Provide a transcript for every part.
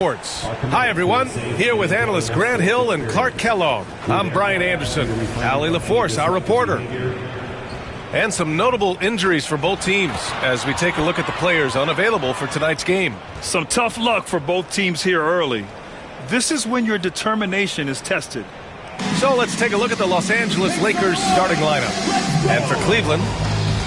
Sports. Hi everyone, here with analysts Grant Hill and Clark Kellogg. I'm Brian Anderson, Allie LaForce, our reporter. And some notable injuries for both teams as we take a look at the players unavailable for tonight's game. Some tough luck for both teams here early. This is when your determination is tested. So let's take a look at the Los Angeles Lakers starting lineup. And for Cleveland,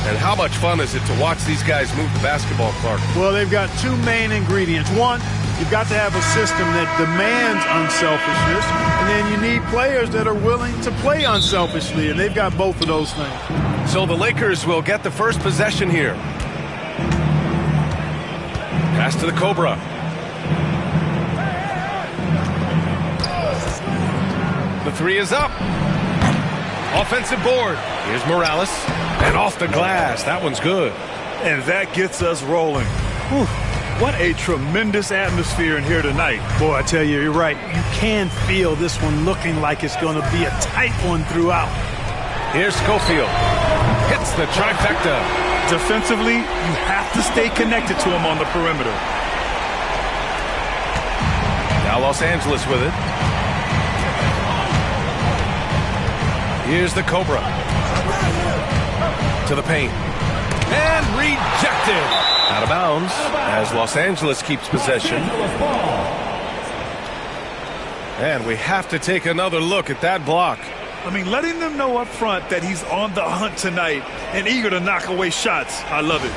and how much fun is it to watch these guys move the basketball, Clark? Well, they've got two main ingredients. One, you've got to have a system that demands unselfishness, and then you need players that are willing to play unselfishly, and they've got both of those things. So the Lakers will get the first possession here. Pass to the Cobra. The three is up. Offensive board. Here's Morales. And off the glass. That one's good. And that gets us rolling. Whew. What a tremendous atmosphere in here tonight. Boy, I tell you, you're right. You can feel this one looking like it's going to be a tight one throughout. Here's Schofield. Hits the trifecta. Defensively, you have to stay connected to him on the perimeter. Now Los Angeles with it. Here's the Cobra. To the paint. And rejected. Out of bounds as Los Angeles keeps possession. And we have to take another look at that block. I mean, letting them know up front that he's on the hunt tonight and eager to knock away shots. I love it.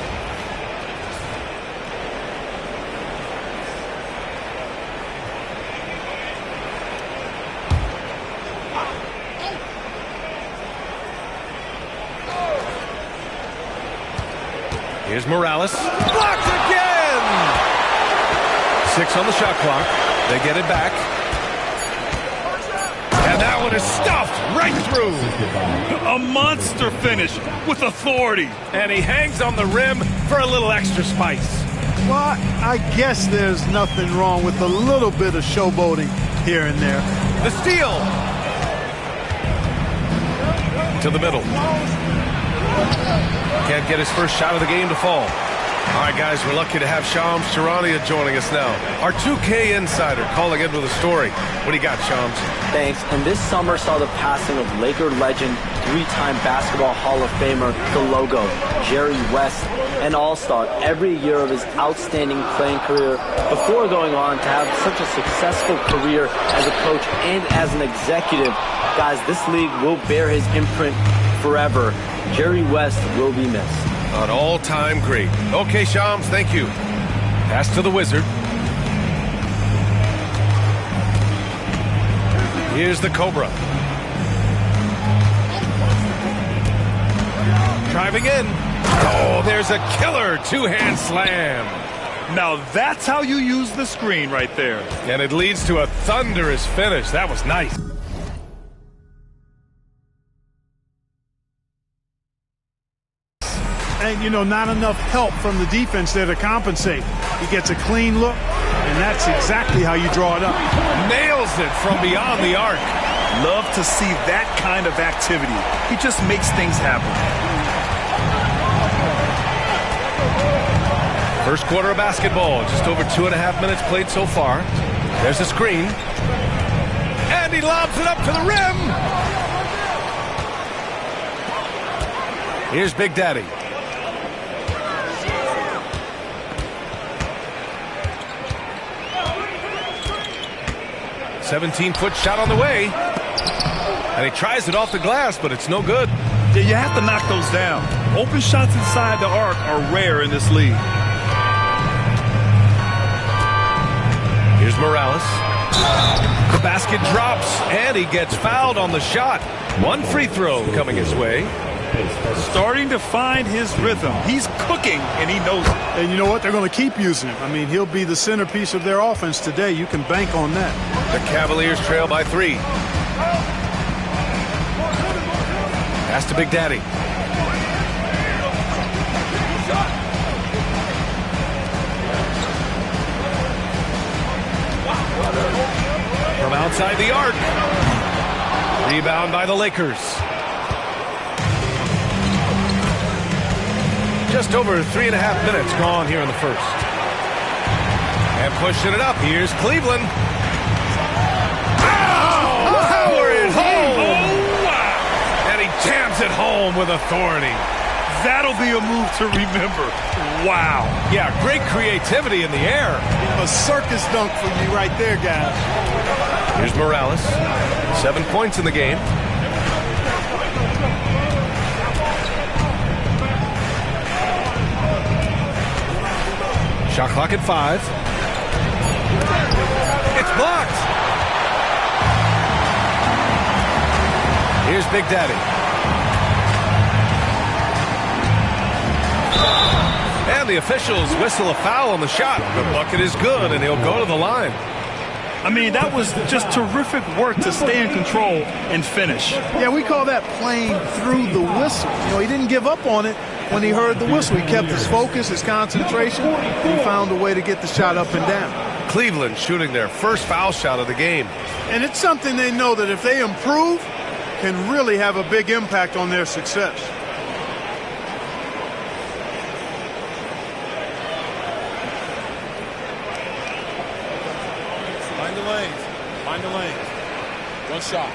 Here's Morales. Blocked again! 6 on the shot clock. They get it back. And that one is stuffed right through. A monster finish with authority. And he hangs on the rim for a little extra spice. Well, I guess there's nothing wrong with a little bit of showboating here and there. The steal. To the middle. Can't get his first shot of the game to fall. All right, guys, we're lucky to have Shams Charania joining us now. Our 2K insider calling into the story. What do you got, Shams? Thanks. And this summer saw the passing of Laker legend, three-time Basketball Hall of Famer, the Logo, Jerry West, an all-star every year of his outstanding playing career before going on to have such a successful career as a coach and as an executive. Guys, this league will bear his imprint forever. Jerry West will be missed. An all-time great. Okay, Shams, thank you. Pass to the Wizard. Here's the Cobra. Driving in. Oh, there's a killer two-hand slam. Now that's how you use the screen right there. And it leads to a thunderous finish. That was nice. And, you know, not enough help from the defense there to compensate. He gets a clean look, and that's exactly how you draw it up. Nails it from beyond the arc. Love to see that kind of activity. He just makes things happen. First quarter of basketball, just over 2.5 minutes played so far. There's a screen. And he lobs it up to the rim. Here's Big Daddy. 17-foot shot on the way. And he tries it off the glass, but it's no good. Yeah, you have to knock those down. Open shots inside the arc are rare in this league. Here's Morales. The basket drops, and he gets fouled on the shot. One free throw coming his way. Starting to find his rhythm. He's cooking, and he knows it. And you know what? They're going to keep using him. I mean, he'll be the centerpiece of their offense today. You can bank on that. The Cavaliers trail by 3. Pass to Big Daddy. From outside the arc. Rebound by the Lakers. Just over 3.5 minutes gone here in the first. And pushing it up. Here's Cleveland. Oh, power it home. Oh, wow. And he jams it home with authority. That'll be a move to remember. Wow. Yeah, great creativity in the air. A circus dunk for you right there, guys. Here's Morales. 7 points in the game. Shot clock at 5. It's blocked. Here's Big Daddy. And the officials whistle a foul on the shot. The bucket is good, and he'll go to the line. I mean, that was just terrific work to stay in control and finish. Yeah, we call that playing through the whistle. You know, he didn't give up on it when he heard the whistle. He kept his focus, his concentration, and he found a way to get the shot up and down. Cleveland shooting their first foul shot of the game. And it's something they know that if they improve, can really have a big impact on their success. Find the lanes. Find the lanes. One shot.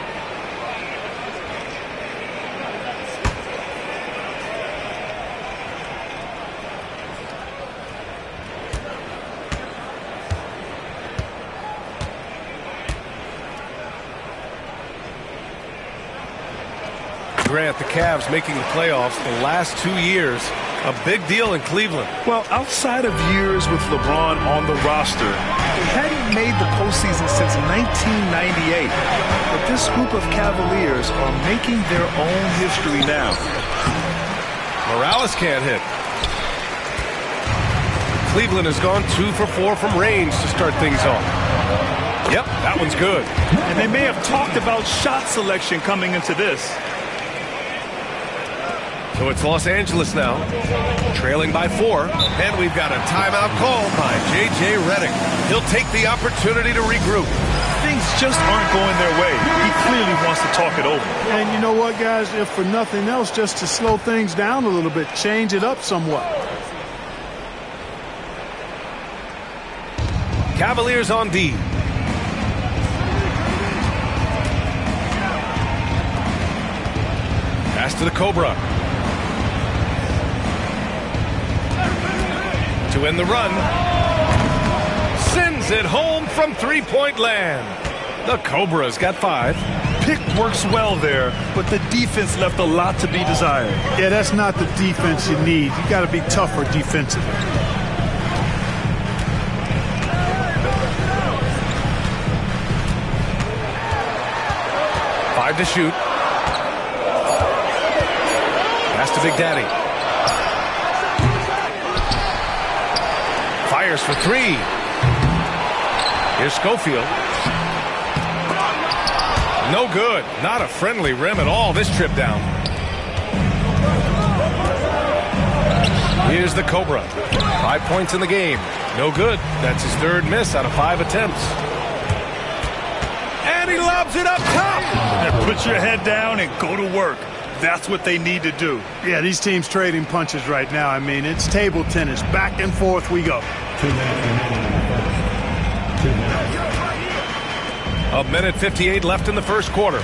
Grant, the Cavs making the playoffs the last 2 years. A big deal in Cleveland. Well, outside of years with LeBron on the roster, they hadn't made the postseason since 1998. But this group of Cavaliers are making their own history now. Morales can't hit. Cleveland has gone 2 for 4 from range to start things off. Yep, that one's good. And they may have talked about shot selection coming into this. So it's Los Angeles now, trailing by 4. And we've got a timeout call by J.J. Redick. He'll take the opportunity to regroup. Things just aren't going their way. He clearly wants to talk it over. And you know what, guys? If for nothing else, just to slow things down a little bit, change it up somewhat. Cavaliers on D. Pass to the Cobra. To end the run. Sends it home from three-point land. The Cobra's got 5. Pick works well there, but the defense left a lot to be desired. Yeah, that's not the defense you need. You got to be tougher defensively. Five to shoot. Pass to Big Daddy. Fires for 3. Here's Schofield. No good. Not a friendly rim at all this trip down. Here's the Cobra. 5 points in the game. No good. That's his 3rd miss out of 5 attempts. And he lobs it up top. And put your head down and go to work. That's what they need to do. Yeah, these teams trading punches right now. I mean, it's table tennis. Back and forth we go. A minute 58 left in the first quarter.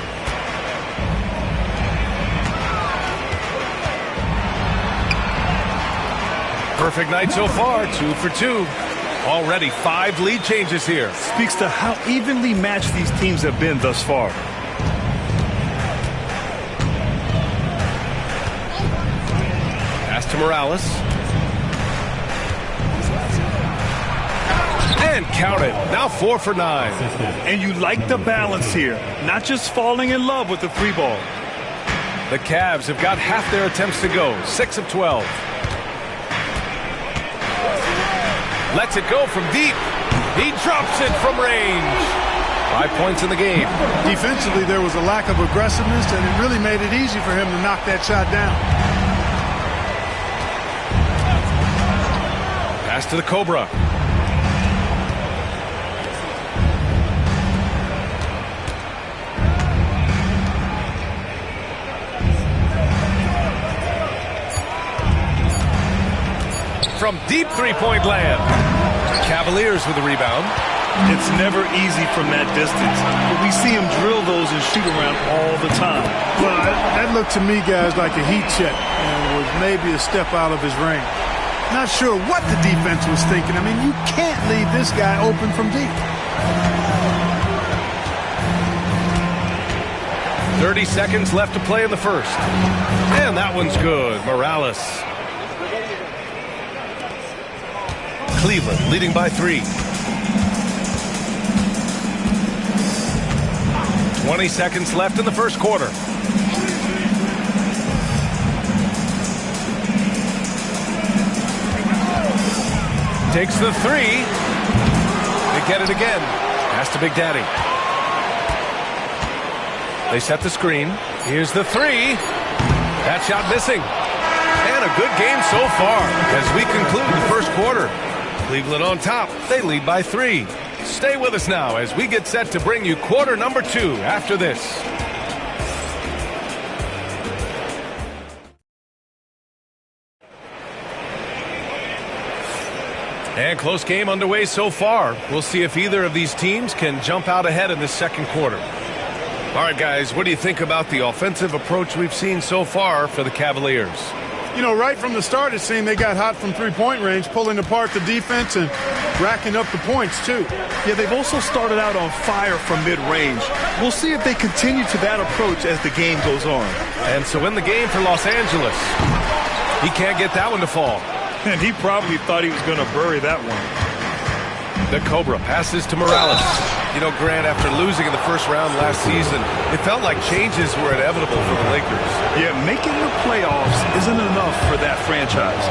Perfect night so far, 2 for 2. Already 5 lead changes here. Speaks to how evenly matched these teams have been thus far. Pass to Morales. And counted. Now 4 for 9. And you like the balance here. Not just falling in love with the 3 ball. The Cavs have got half their attempts to go. 6 of 12. Lets it go from deep. He drops it from range. 5 points in the game. Defensively, there was a lack of aggressiveness, and it really made it easy for him to knock that shot down. Pass to the Cobra. From deep 3-point land. Cavaliers with the rebound. It's never easy from that distance, but we see him drill those and shoot around all the time. Well, that looked to me, guys, like a heat check and was maybe a step out of his range. Not sure what the defense was thinking. I mean, you can't leave this guy open from deep. 30 seconds left to play in the first. And that one's good. Morales. Cleveland leading by 3. 20 seconds left in the first quarter. Takes the 3. They get it again. Pass to Big Daddy. They set the screen. Here's the 3. That shot missing. And a good game so far as we conclude the first quarter. Cleveland on top. They lead by 3. Stay with us now as we get set to bring you quarter number 2 after this. And close game underway so far. We'll see if either of these teams can jump out ahead in this second quarter. All right, guys, what do you think about the offensive approach we've seen so far for the Cavaliers? You know, right from the start, it seemed they got hot from three-point range, pulling apart the defense and racking up the points, too. Yeah, they've also started out on fire from mid-range. We'll see if they continue to that approach as the game goes on. And so in the game for Los Angeles, he can't get that one to fall. And he probably thought he was going to bury that one. The Cobra passes to Morales. You know, Grant, after losing in the first round last season, it felt like changes were inevitable for the Lakers. Yeah, making the playoffs isn't enough for that franchise.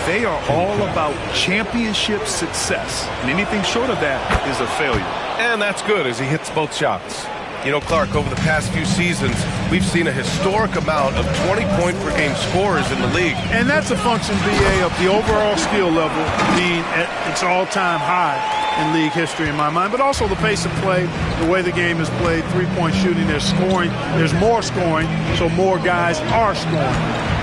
They are all about championship success, and anything short of that is a failure. And that's good as he hits both shots. You know, Clark, over the past few seasons, we've seen a historic amount of 20-point-per-game scorers in the league. And that's a function, BA, of the overall skill level being at its all-time high in league history in my mind, but also the pace of play, the way the game is played, three-point shooting, there's scoring, there's more scoring, so more guys are scoring.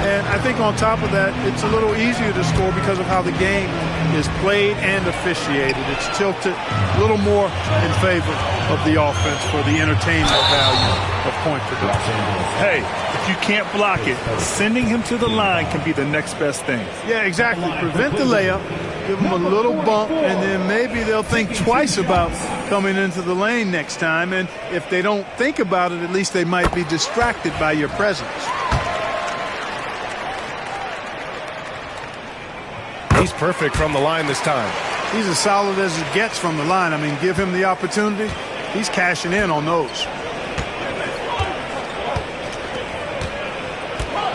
And I think on top of that, it's a little easier to score because of how the game is played and officiated. It's tilted a little more in favor of the offense for the entertainment value of point production. Hey, if you can't block it, sending him to the line can be the next best thing. Yeah, exactly. Prevent the layup, give them a little bump, and then maybe they'll think twice about coming into the lane next time. And if they don't think about it, at least they might be distracted by your presence. He's perfect from the line this time. He's as solid as it gets from the line. I mean, give him the opportunity. He's cashing in on those.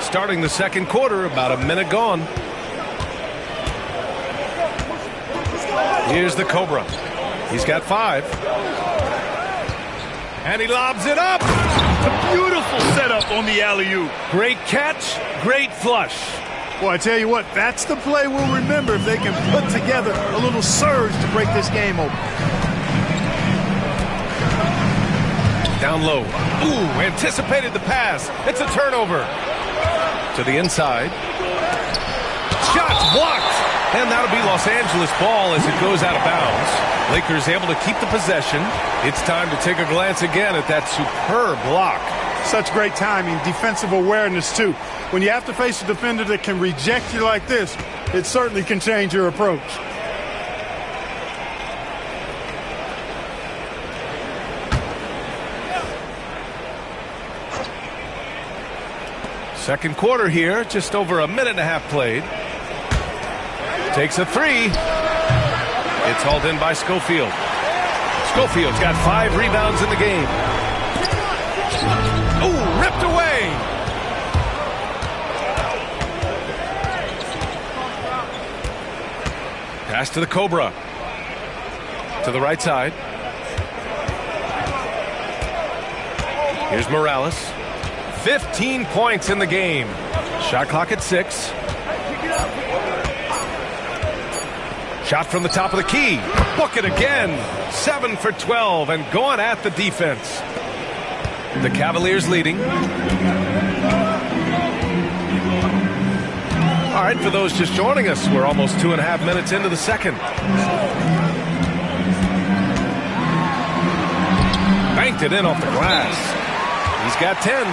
Starting the second quarter, about a minute gone. Here's the Cobra. He's got 5. And he lobs it up. A beautiful setup on the alley-oop. Great catch, great flush. Well, I tell you what, that's the play we'll remember if they can put together a little surge to break this game open. Down low. Ooh, anticipated the pass. It's a turnover. To the inside. Shots blocked. And that'll be Los Angeles ball as it goes out of bounds. Lakers able to keep the possession. It's time to take a glance again at that superb block. Such great timing, defensive awareness, too. When you have to face a defender that can reject you like this, it certainly can change your approach. Second quarter here, just over a minute and a half played. Takes a 3. It's hauled in by Schofield. Schofield's got 5 rebounds in the game. Ooh, ripped away. Pass to the Cobra. To the right side. Here's Morales. 15 points in the game. Shot clock at 6. Shot from the top of the key. Book it again. 7 for 12 and going at the defense. The Cavaliers leading. All right, for those just joining us, we're almost 2.5 minutes into the second. banked it in off the glass. He's got 10.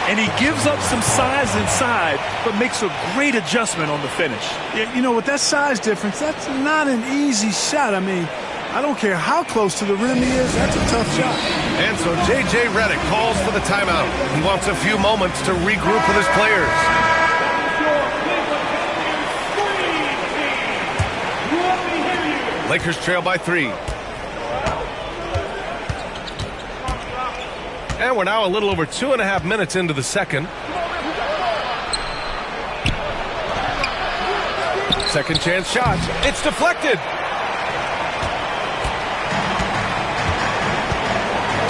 And he gives up some size inside, but makes a great adjustment on the finish. Yeah, you know, with that size difference, that's not an easy shot. I mean, I don't care how close to the rim he is, that's a tough shot. And so J.J. Redick calls for the timeout. He wants a few moments to regroup with his players. Lakers trail by 3. And we're now a little over 2.5 minutes into the second. Second chance shot. It's deflected.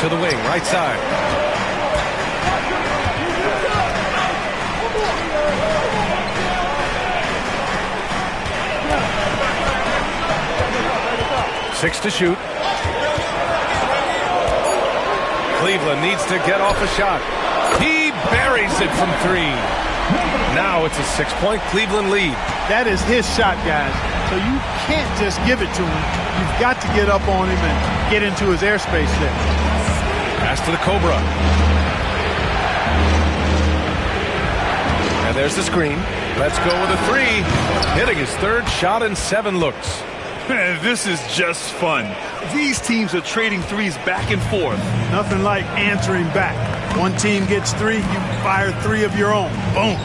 To the wing, right side. Six to shoot. Cleveland needs to get off a shot. He buries it from 3. Now it's a 6-point Cleveland lead. That is his shot, guys. So you can't just give it to him. You've got to get up on him and get into his airspace there. Pass to the Cobra. And there's the screen. Let's go with a 3. Hitting his third shot in 7 looks. Man, this is just fun. These teams are trading threes back and forth. Nothing like answering back. One team gets 3, you fire 3 of your own. Boom.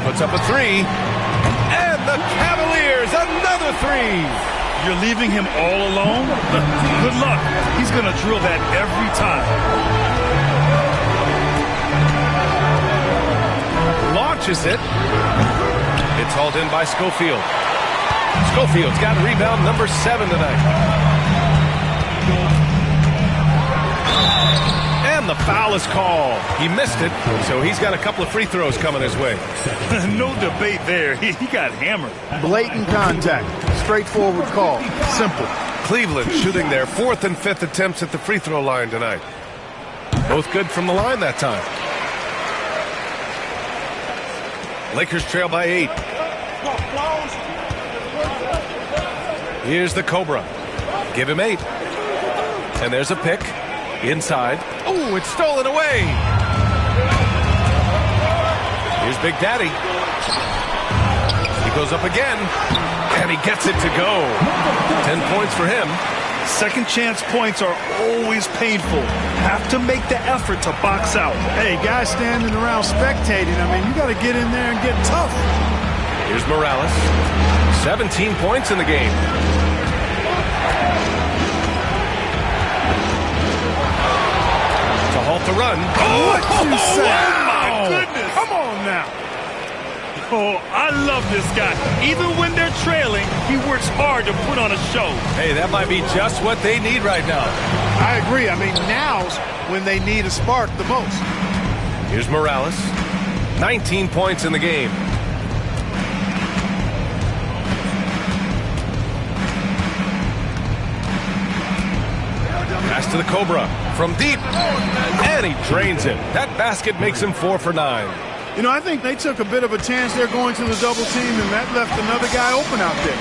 Puts up a 3. And the Cavaliers, another 3. You're leaving him all alone? Good luck. He's going to drill that every time. Launches it. It's hauled in by Schofield. Schofield's got rebound number 7 tonight. And the foul is called. He missed it, so he's got a couple of free throws coming his way. No debate there. He got hammered. Blatant contact. Straightforward call. Simple. Cleveland shooting their 4th and 5th attempts at the free throw line tonight. Both good from the line that time. Lakers trail by 8. Here's the Cobra. Give him 8. And there's a pick. Inside. Oh, it's stolen away. Here's Big Daddy. He goes up again. And he gets it to go. 10 points for him. Second chance points are always painful. Have to make the effort to box out. Hey, guys standing around spectating, I mean, you got to get in there and get tough. Here's Morales. 17 points in the game. To halt the run. What you say? Wow. Oh, my goodness. Come on now. Oh, I love this guy. Even when they're trailing, he works hard to put on a show. Hey, that might be just what they need right now. I agree. I mean, now's when they need a spark the most. Here's Morales. 19 points in the game. Pass to the Cobra from deep. And he drains it. That basket makes him 4 for 9. You know, I think they took a bit of a chance there going to the double team, and that left another guy open out there.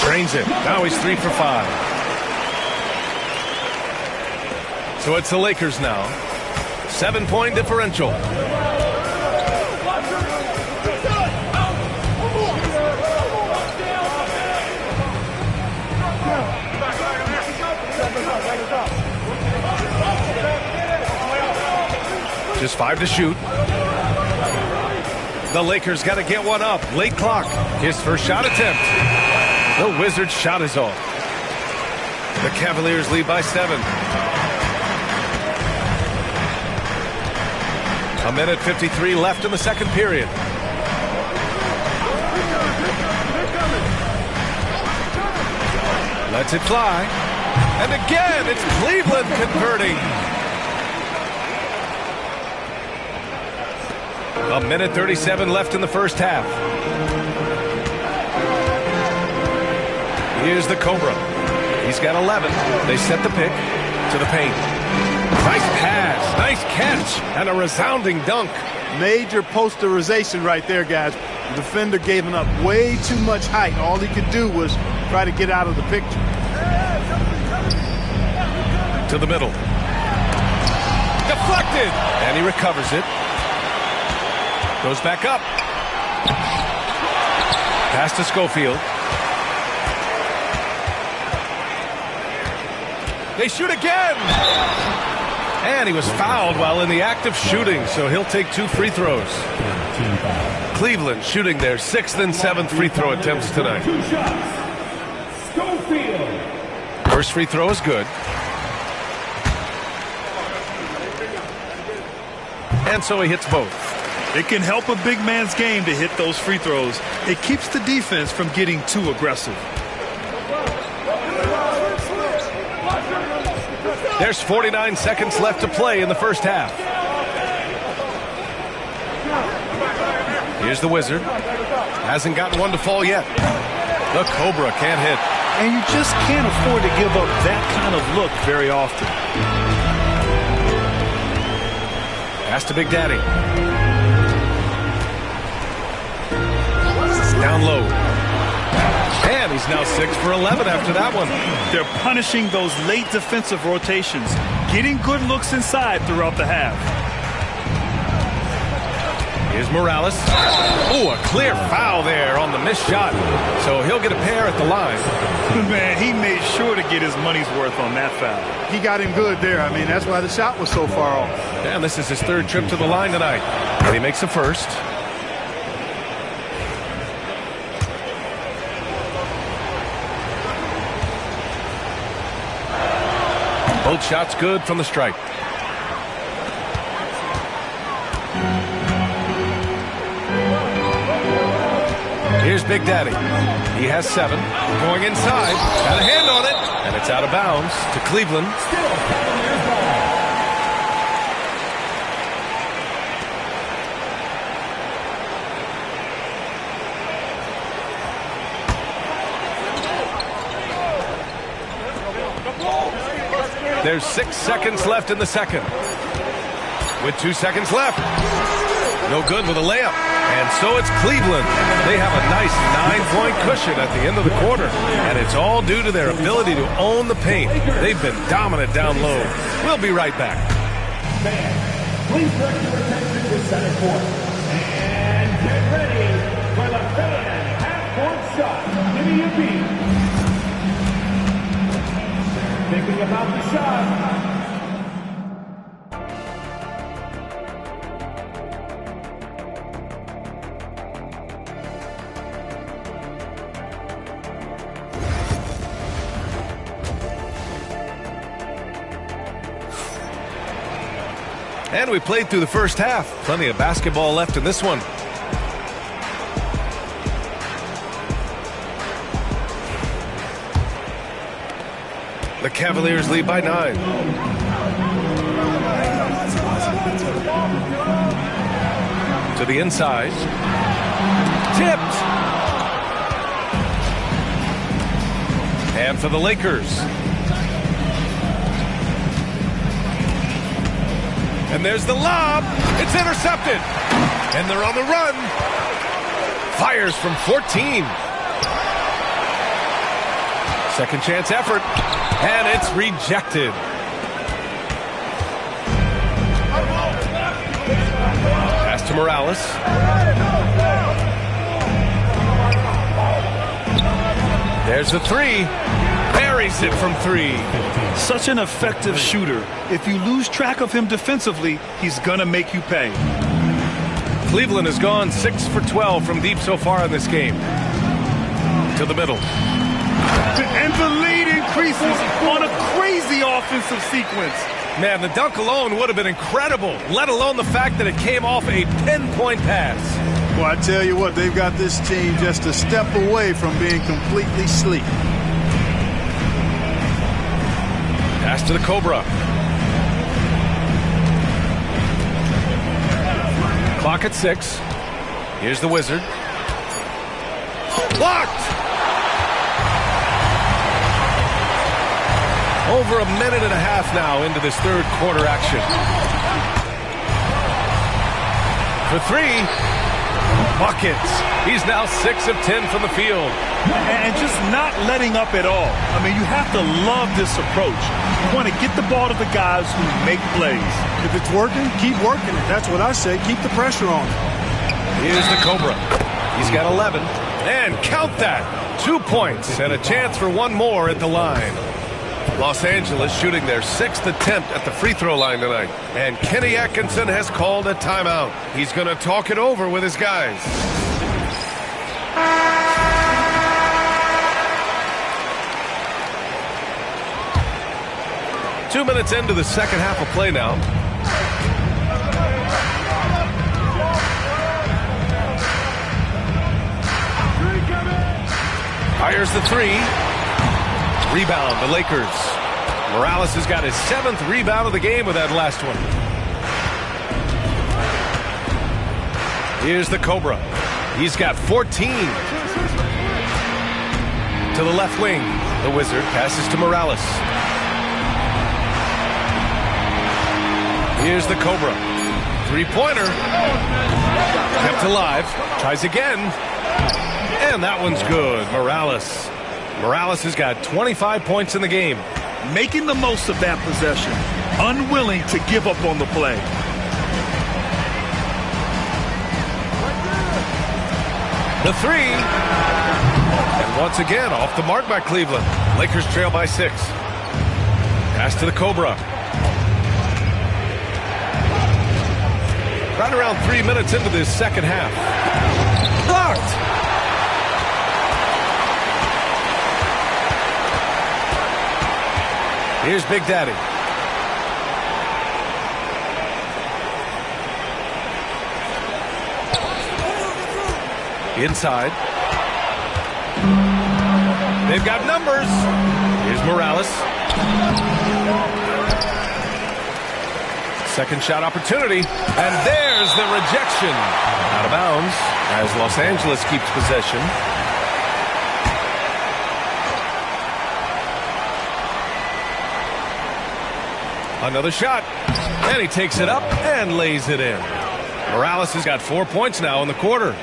Drains it. Now he's 3 for 5. So it's the Lakers now. 7-point differential. Just 5 to shoot. The Lakers got to get one up. Late clock. His first shot attempt. The Wizards' shot is off. The Cavaliers lead by 7. A minute 53 left in the second period. Lets it fly. And again, it's Cleveland converting. A minute 37 left in the first half. Here's the Cobra. He's got 11. They set the pick to the paint. Nice pass, nice catch, and a resounding dunk. Major posterization right there, guys. The defender gave him up way too much height. All he could do was try to get out of the picture. To the middle. Deflected! And he recovers it. Goes back up. Pass to Schofield. They shoot again! And he was fouled while in the act of shooting, so he'll take 2 free throws. Cleveland shooting their 6th and 7th free throw attempts tonight. First free throw is good. And so he hits both. It can help a big man's game to hit those free throws. It keeps the defense from getting too aggressive. There's 49 seconds left to play in the first half. Here's the Wizard. Hasn't gotten one to fall yet. The Cobra can't hit. And you just can't afford to give up that kind of look very often. Pass to Big Daddy. Down low. And he's now 6 for 11 after that one. They're punishing those late defensive rotations, getting good looks inside throughout the half. Here's Morales. Oh, a clear foul there on the missed shot. So he'll get a pair at the line. Man, he made sure to get his money's worth on that foul. He got him good there. I mean, that's why the shot was so far off. And this is his 3rd trip to the line tonight. And he makes the first. Both shots good from the stripe. Here's Big Daddy. He has 7. Going inside. Got a hand on it. And it's out of bounds to Cleveland. There's 6 seconds left in the second. With 2 seconds left. No good with a layup. And so it's Cleveland. They have a nice 9-point cushion at the end of the quarter. And it's all due to their ability to own the paint. They've been dominant down low. We'll be right back. Please direct your attention to center court. And get ready for the fan half-court shot. Give me a beat. Thinking about the shot. And we played through the first half. Plenty of basketball left in this one. The Cavaliers lead by 9. To the inside. Tipped. And for the Lakers. And there's the lob. It's intercepted. And they're on the run. Fires from 14. Second chance effort. And it's rejected. Pass to Morales. There's the 3. Buries it from 3. Such an effective shooter. If you lose track of him defensively, he's going to make you pay. Cleveland has gone 6 for 12 from deep so far in this game. To the middle. And the lead increases on a crazy offensive sequence. Man, the dunk alone would have been incredible, let alone the fact that it came off a pinpoint pass. Well, I tell you what, they've got this team just a step away from being completely asleep. Pass to the Cobra. Clock at 6. Here's the Wizard. Blocked! Over a minute and a half now into this third quarter action. For 3. buckets. He's now 6 of 10 from the field. And just not letting up at all. I mean, you have to love this approach. You want to get the ball to the guys who make plays. If it's working, keep working it. That's what I say. Keep the pressure on. Here's the Cobra. He's got 11. And count that. 2 points and a chance for one more at the line. Los Angeles shooting their 6th attempt at the free throw line tonight. And Kenny Atkinson has called a timeout. He's going to talk it over with his guys. Two minutes into the second half of play now. Fires the three. Rebound, the Lakers. Morales has got his 7th rebound of the game with that last one. Here's the Cobra. He's got 14. To the left wing. The Wizard passes to Morales. Here's the Cobra. Three-pointer. Kept alive. Tries again. And that one's good. Morales has got 25 points in the game. Making the most of that possession. Unwilling to give up on the play. The three. And once again, off the mark by Cleveland. Lakers trail by 6. Pass to the Cobra. Right around 3 minutes into this second half. Blocked. Here's Big Daddy. Inside. They've got numbers. Here's Morales. Second shot opportunity. And there's the rejection. Out of bounds as Los Angeles keeps possession. Another shot. And he takes it up and lays it in. Morales has got 4 points now in the quarter.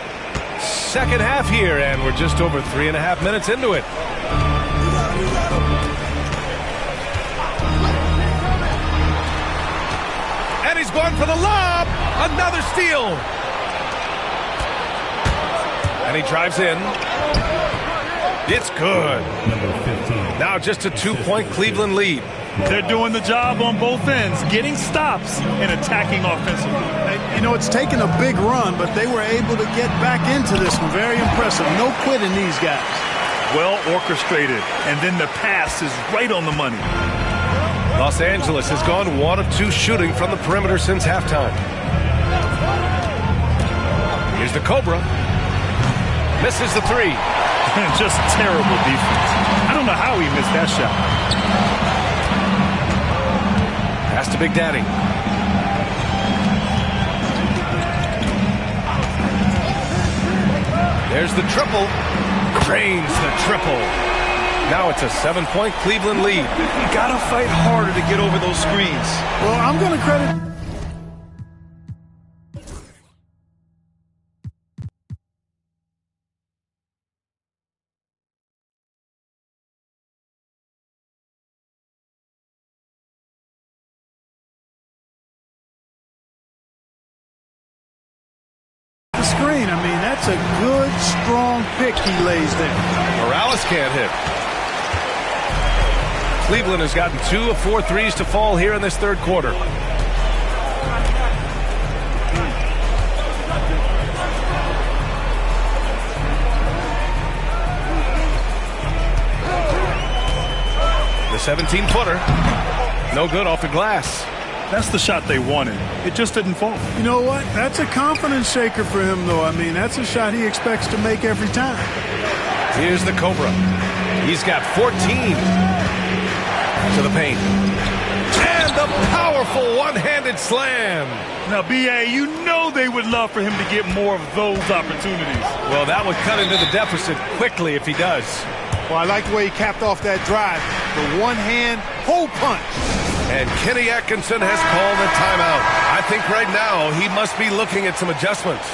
Second half here, and we're just over 3.5 minutes into it. And he's going for the lob. Another steal. And he drives in. It's good. Now just a 2-point Cleveland lead. They're doing the job on both ends, getting stops and attacking offensively. You know, it's taken a big run, but they were able to get back into this one. Very impressive. No quitting these guys. Well orchestrated, and then the pass is right on the money. Los Angeles has gone 1 of 2 shooting from the perimeter since halftime. Here's the Cobra. Misses the three. Just terrible defense. I don't know how he missed that shot. Pass to Big Daddy. There's the triple. Drains the triple. Now it's a 7-point Cleveland lead. You gotta fight harder to get over those screens. Well, I'm going to credit... screen. I mean, that's a good, strong pick he lays there. Morales can't hit. Cleveland has gotten 2 of 4 threes to fall here in this third quarter. The 17-footer. No good off the glass. That's the shot they wanted. It just didn't fall. You know what? That's a confidence shaker for him, though. I mean, that's a shot he expects to make every time. Here's the Cobra. He's got 14 to the paint. And the powerful one-handed slam. Now, B.A., you know they would love for him to get more of those opportunities. Well, that would cut into the deficit quickly if he does. Well, I like the way he capped off that drive. The one-hand hole punch. And Kenny Atkinson has called a timeout. I think right now he must be looking at some adjustments.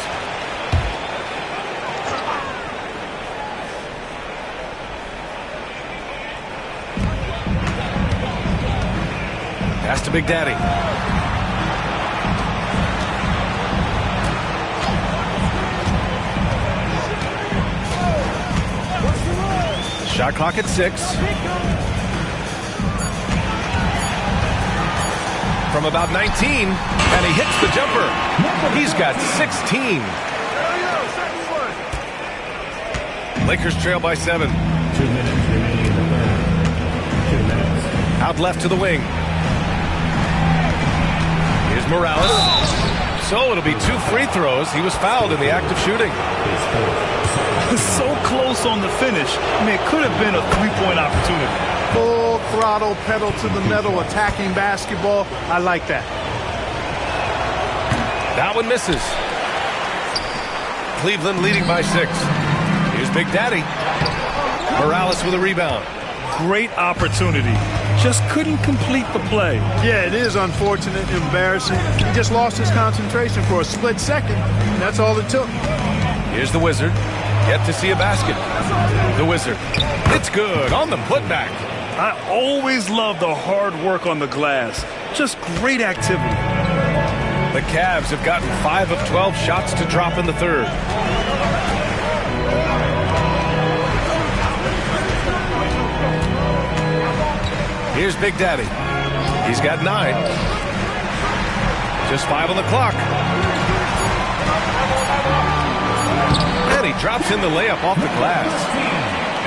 Pass to Big Daddy. Shot clock at 6. From about 19, and he hits the jumper. He's got 16. Lakers trail by 7. 2 minutes remaining in the third. 2 minutes. Out left to the wing. Here's Morales. So it'll be 2 free throws. He was fouled in the act of shooting. So close on the finish. I mean, it could have been a 3-point opportunity. Full throttle, pedal to the metal, attacking basketball. I like that. That one misses. Cleveland leading by 6. Here's Big Daddy. Morales with a rebound. Great opportunity. Just couldn't complete the play. Yeah, it is unfortunate, embarrassing. He just lost his concentration for a split second. That's all it took. Here's the Wizard. Yet to see a basket. The Wizard. It's good on the putback. I always love the hard work on the glass. Just great activity. The Cavs have gotten 5 of 12 shots to drop in the third. Here's Big Daddy. He's got 9. Just 5 on the clock. And he drops in the layup off the glass.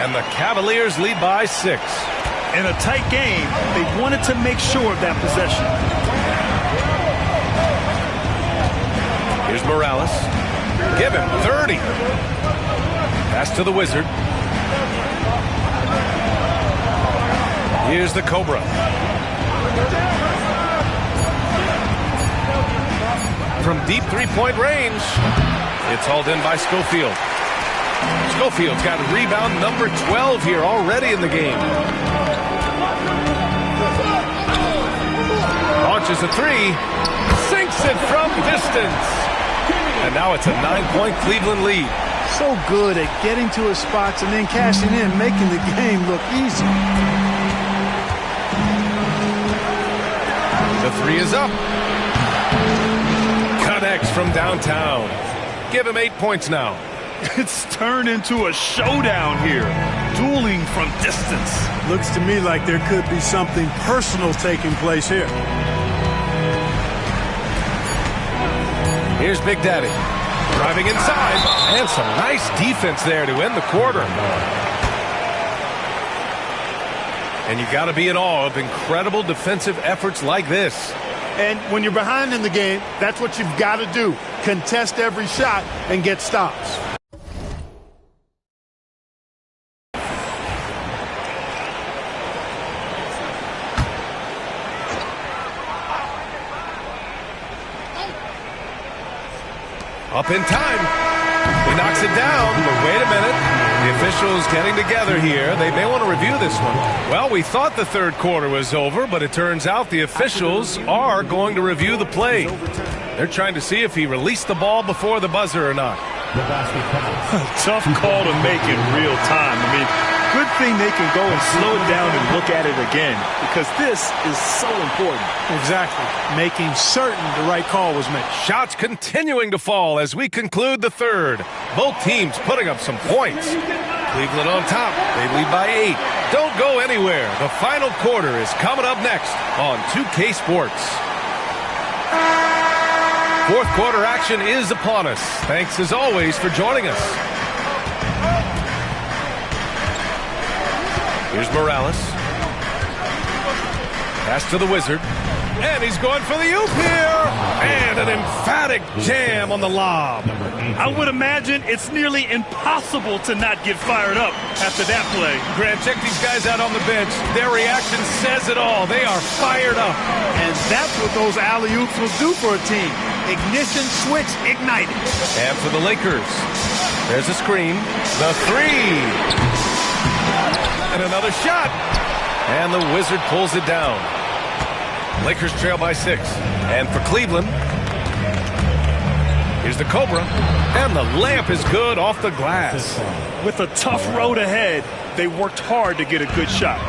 And the Cavaliers lead by 6. In a tight game, they wanted to make sure of that possession. Here's Morales. Give him 30. Pass to the Wizard. Here's the Cobra. From deep three-point range, it's hauled in by Schofield. Schofield's got rebound number 12 here already in the game. Launches a 3, sinks it from distance. And now it's a 9-point Cleveland lead. So good at getting to his spots and then cashing in, making the game look easy. The 3 is up. Connects from downtown. Give him 8 points now. It's turned into a showdown here. Dueling from distance. Looks to me like there could be something personal taking place here. Here's Big Daddy. Driving inside. And some nice defense there to end the quarter. And you got to be in awe of incredible defensive efforts like this. And when you're behind in the game, that's what you've got to do. Contest every shot and get stops. Up in time. He knocks it down. But wait a minute. The officials getting together here. They may want to review this one. Well, we thought the third quarter was over, but it turns out the officials are going to review the play. They're trying to see if he released the ball before the buzzer or not. Tough call to make in real time. I mean, good thing they can go and slow it down and look at it again, because this is so important. Exactly. Making certain the right call was made. Shots continuing to fall as we conclude the third. Both teams putting up some points. Cleveland on top. They lead by 8. Don't go anywhere. The final quarter is coming up next on 2K Sports. Fourth quarter action is upon us. Thanks as always for joining us. Here's Morales. Pass to the Wizard. And he's going for the oop here. And an emphatic jam on the lob. I would imagine it's nearly impossible to not get fired up after that play. Grant, check these guys out on the bench. Their reaction says it all. They are fired up. And that's what those alley-oops will do for a team. Ignition switch ignited. And for the Lakers, there's a screen. The 3. And another shot. And the Wizard pulls it down. Lakers trail by 6. And for Cleveland, here's the Cobra. And the layup is good off the glass. With a tough road ahead, they worked hard to get a good shot.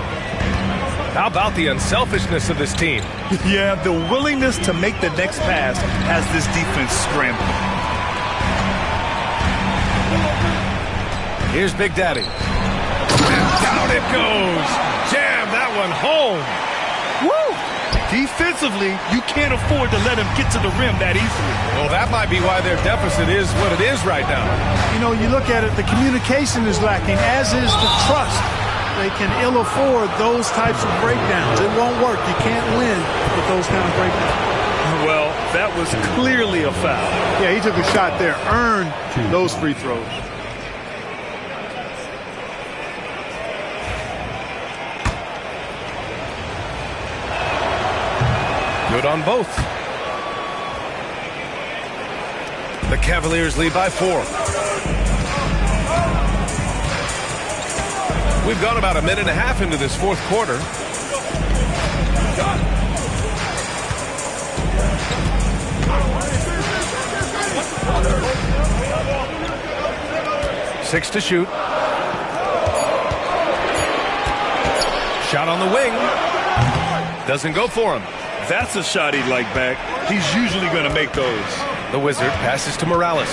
How about the unselfishness of this team? Yeah, the willingness to make the next pass has this defense scrambling. Here's Big Daddy. And down it goes. Jam that one home. Woo! Defensively, you can't afford to let him get to the rim that easily. Well, that might be why their deficit is what it is right now. You know, you look at it, the communication is lacking, as is the trust. They can ill afford those types of breakdowns. It won't work. You can't win with those kind of breakdowns. Well, that was clearly a foul. Yeah, he took a shot there, earned those free throws. Good on both. The Cavaliers lead by 4. We've gone about a minute and a half into this fourth quarter. Six to shoot. Shot on the wing. Doesn't go for him. That's a shot he'd like back. He's usually going to make those. The Wizard passes to Morales.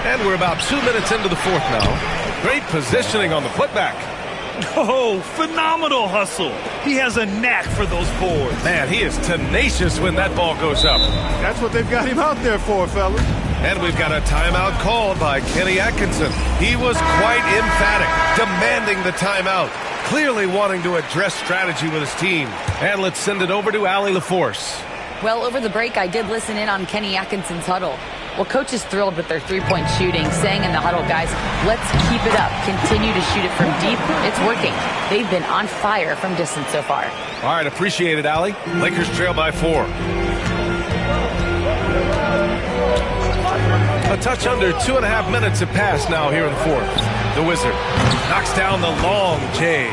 And we're about 2 minutes into the fourth now. Great positioning on the putback. Oh, phenomenal hustle. He has a knack for those boards. Man, he is tenacious when that ball goes up. That's what they've got him out there for, fellas. And we've got a timeout called by Kenny Atkinson. He was quite emphatic, demanding the timeout, clearly wanting to address strategy with his team. And let's send it over to Allie LaForce. Well, over the break, I did listen in on Kenny Atkinson's huddle. Well, coach is thrilled with their three-point shooting, saying in the huddle, guys, let's keep it up. Continue to shoot it from deep. It's working. They've been on fire from distance so far. All right, appreciate it, Allie. Lakers trail by 4. A touch under 2.5 minutes have passed now here in the fourth. The Wizard knocks down the long J.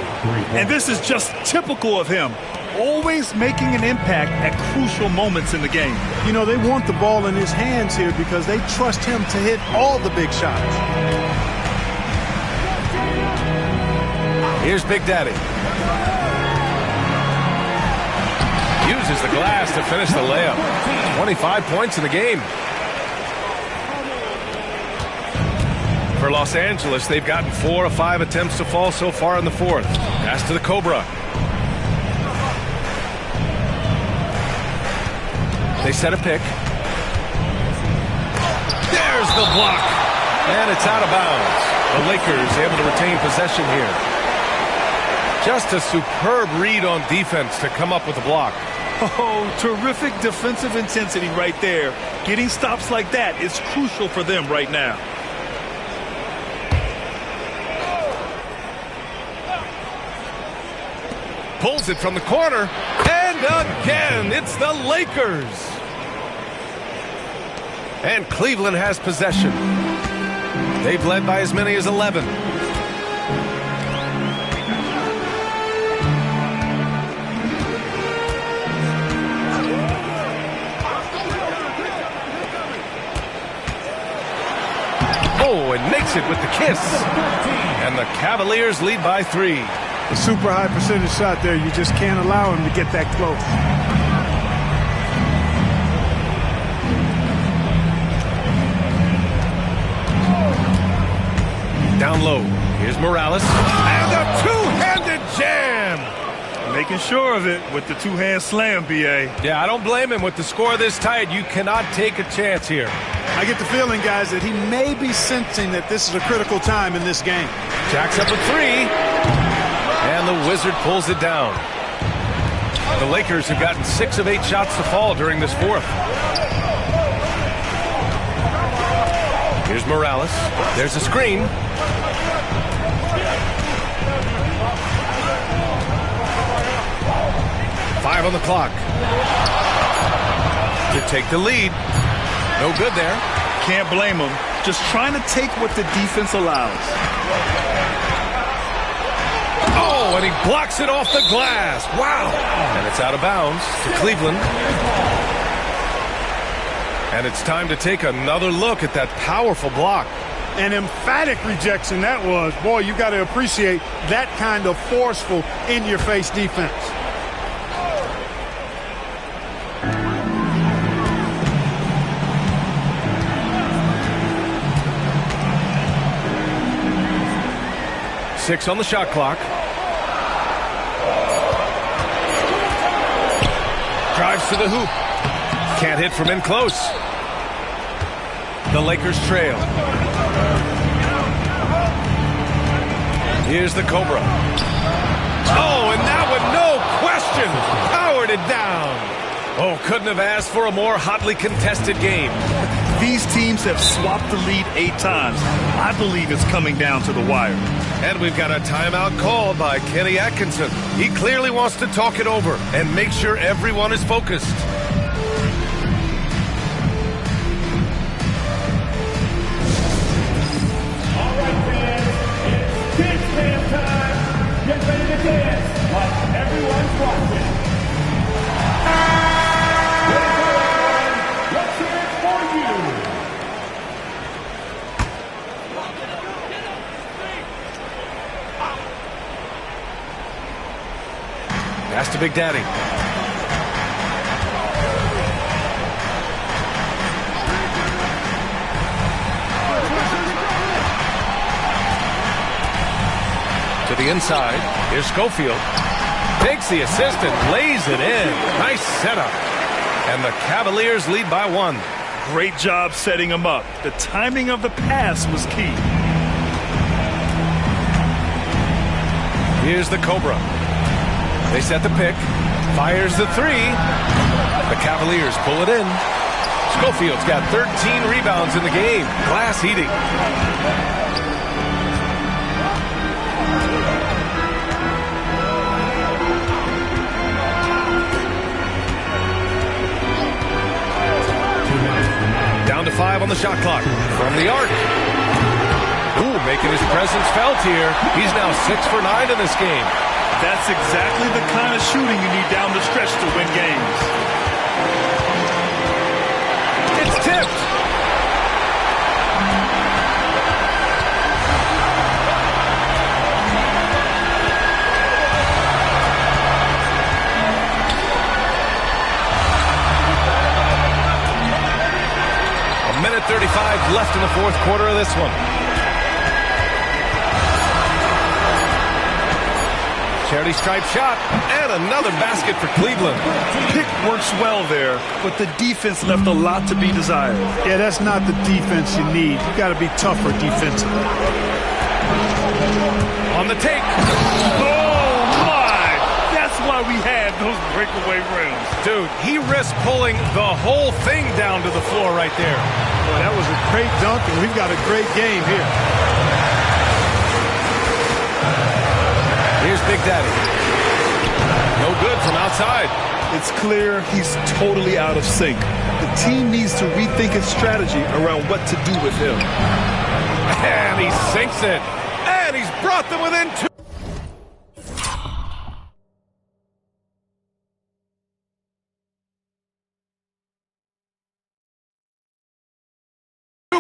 And this is just typical of him. Always making an impact at crucial moments in the game. You know, they want the ball in his hands here because they trust him to hit all the big shots. Here's Big Daddy. Uses the glass to finish the layup. 25 points in the game. For Los Angeles, they've gotten 4 of 5 attempts to fall so far in the fourth. Pass to the Cobra. They set a pick. There's the block. And it's out of bounds. The Lakers able to retain possession here. Just a superb read on defense to come up with the block. Oh, terrific defensive intensity right there. Getting stops like that is crucial for them right now. Pulls it from the corner. And again, it's the Lakers. And Cleveland has possession. They've led by as many as 11. Oh, and makes it with the kiss. And the Cavaliers lead by 3. A super high percentage shot there. You just can't allow him to get that close. Down low. Here's Morales. And a two-handed jam. Making sure of it with the two-hand slam, B.A. Yeah, I don't blame him. With the score this tight, you cannot take a chance here. I get the feeling, guys, that he may be sensing that this is a critical time in this game. Jacks up a 3. And the Wizard pulls it down. The Lakers have gotten 6 of 8 shots to fall during this fourth. Here's Morales. There's a screen. Five on the clock. To take the lead. No good there. Can't blame him. Just trying to take what the defense allows. Oh, and he blocks it off the glass. Wow. And it's out of bounds to Cleveland. And it's time to take another look at that powerful block. An emphatic rejection that was. Boy, you got to appreciate that kind of forceful, in-your-face defense. Six on the shot clock. Drives to the hoop. Can't hit from in close. The Lakers trail. Here's the Cobra. Oh, and that one, no question, powered it down. Oh, couldn't have asked for a more hotly contested game. These teams have swapped the lead 8 times. I believe it's coming down to the wire. And we've got a timeout called by Kenny Atkinson. He clearly wants to talk it over and make sure everyone is focused. All right, fans, it's dance band time. Get ready to dance like everyone's watching. Let's hear it for you. Pass to Big Daddy. To the inside. Here's Schofield. Takes the assist and lays it in. Nice setup. And the Cavaliers lead by 1. Great job setting him up. The timing of the pass was key. Here's the Cobra. They set the pick. Fires the 3. The Cavaliers pull it in. Schofield's got 13 rebounds in the game. Glass heating. Down to 5 on the shot clock. From the arc. Ooh, making his presence felt here. He's now 6 for 9 in this game. That's exactly the kind of shooting you need down the stretch to win games. It's tipped. A minute 35 left in the fourth quarter of this one. Charity stripe shot, and another basket for Cleveland. Pick works well there, but the defense left a lot to be desired. Yeah, that's not the defense you need. You got to be tougher defensively. On the take. Oh, my! That's why we had those breakaway rims. Dude, he risked pulling the whole thing down to the floor right there. Boy, that was a great dunk, and we've got a great game here. Here's Big Daddy. No good from outside. It's clear he's totally out of sync. The team needs to rethink its strategy around what to do with him. And he sinks it. And he's brought them within 2.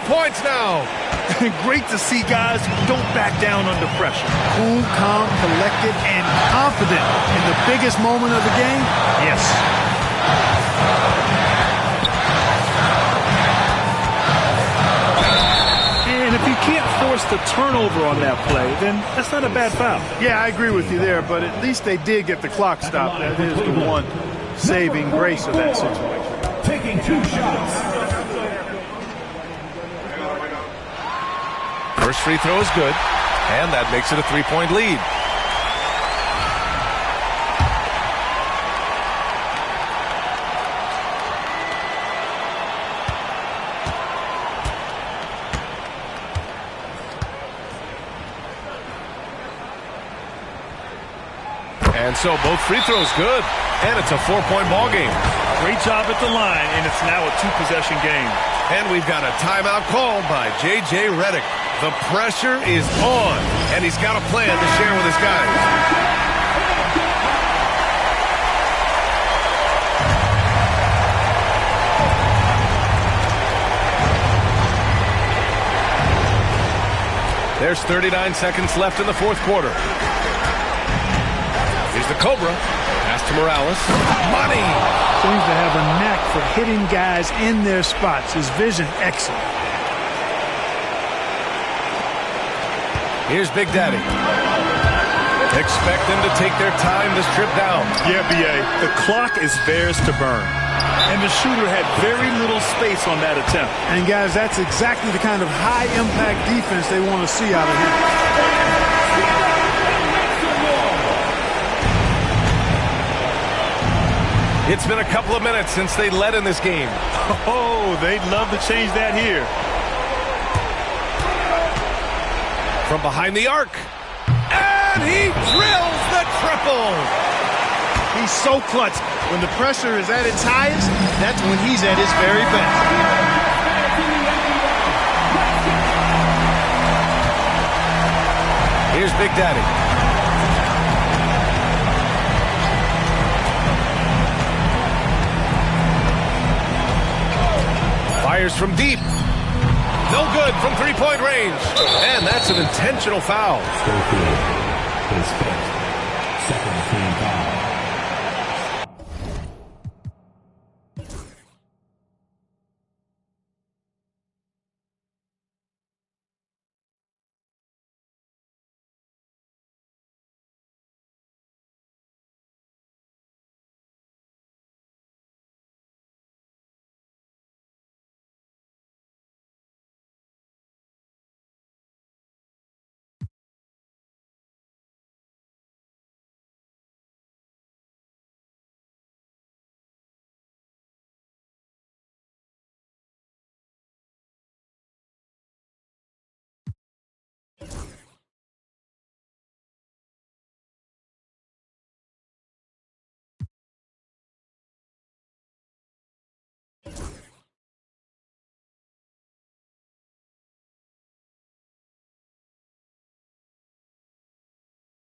Points now. Great to see guys who don't back down under pressure. Cool, calm, collected, and confident in the biggest moment of the game. Yes. And if you can't force the turnover on that play, then that's not a bad foul. Yeah, I agree with you there, but at least they did get the clock stopped. That is the one saving grace of that situation. Taking 2 shots. First free throw is good, and that makes it a 3-point lead. And so both free throws good, and it's a 4-point ball game. Great job at the line, and it's now a 2-possession game. And we've got a timeout called by J.J. Redick. The pressure is on, and he's got a plan to share with his guys. There's 39 seconds left in the fourth quarter. Here's the Cobra. Pass to Morales. Money! Seems to have a knack for hitting guys in their spots. His vision, excellent. Here's Big Daddy. Expect them to take their time this trip down. Yeah, B.A., the clock is theirs to burn. And the shooter had very little space on that attempt. And, guys, that's exactly the kind of high-impact defense they want to see out of him. It's been a couple of minutes since they led in this game. Oh, they'd love to change that here. From behind the arc. And he drills the triple. He's so clutch. When the pressure is at its highest, that's when he's at his very best. Here's Big Daddy. Fires from deep. No good from three-point range. And that's an intentional foul. His fifth. Second team foul.